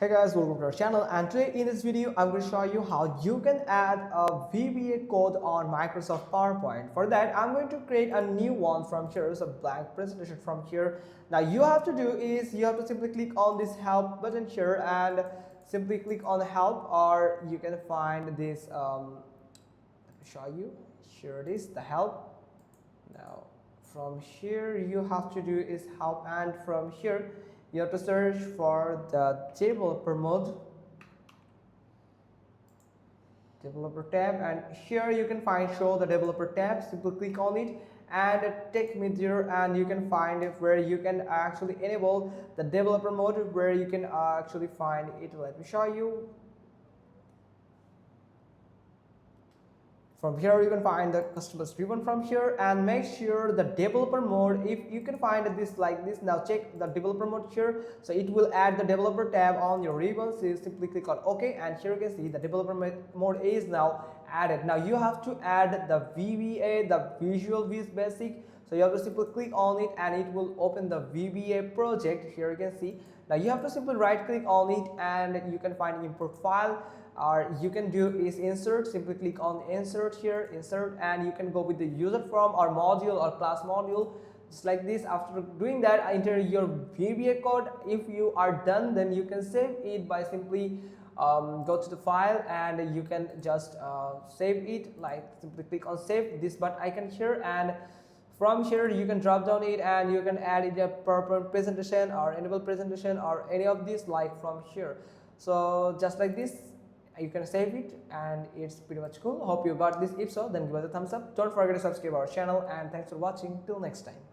Hey guys, welcome to our channel, and today in this video I'm going to show you how you can add a VBA code on Microsoft PowerPoint. For that I'm going to create a new one from here, so blank presentation from here. Now you have to do is you have to simply click on this help button here and simply click on help, or you can find this let me show you. Here it is, the help. Now from here you have to do is help, and from here you have to search for the developer mode, developer tab, and here you can find show the developer tab. Simply click on it and take me there, and you can find it where you can actually enable the developer mode, where you can actually find it. Let me show you. From here you can find the customers ribbon from here, and make sure the developer mode, if you can find this like this. Now check the developer mode here, so it will add the developer tab on your ribbon. So you simply click on OK, and here you can see the developer mode is now added. Now you have to add the VBA, the Visual Basic. So you have to simply click on it and it will open the VBA project. Here you can see. Now you have to simply right click on it and you can find import file, or you can do is insert. Simply click on insert here, insert, and you can go with the user form or module or class module, just like this. After doing that, enter your VBA code. If you are done, then you can save it by simply go to the file and you can just save it. Like simply click on save, this button icon here, and from here you can drop down it and you can add it a PowerPoint presentation or enable presentation or any of these, like from here. So just like this you can save it, and it's pretty much cool. Hope you got this. If so, then give us a thumbs up. Don't forget to subscribe our channel, and thanks for watching. Till next time.